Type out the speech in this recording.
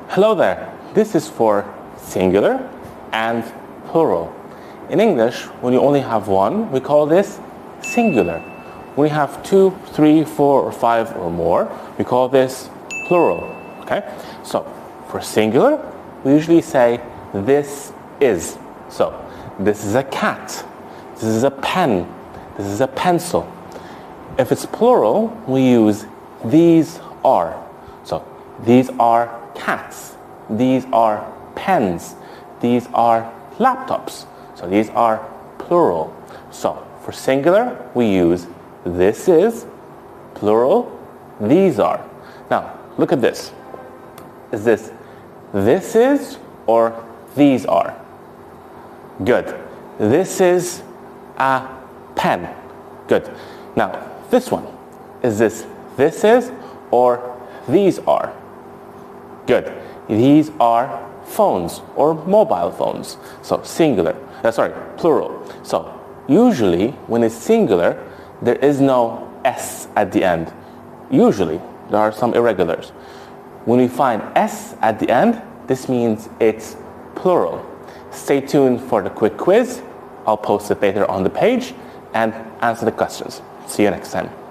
Hello there. This is for singular and plural. In English, when you only have one, we call this singular. When you have 2, 3, 4, or 5 or more, we call this plural. Okay? So, for singular, we usually say this is. So, this is a cat. This is a pen. This is a pencil. If it's plural, we use these are. So, these are cats. These are pens. These are laptops. So, these are plural. So, for singular, we use this is, plural, these are. Now, look at this. Is this is or these are? Good. This is a pen. Good. Now, this one. Is this is or these are? Good. These are phones or mobile phones. So, singular. Plural. So, usually, when it's singular, there is no S at the end. Usually, there are some irregulars. When we find S at the end, this means it's plural. Stay tuned for the quick quiz. I'll post it later on the page and answer the questions. See you next time.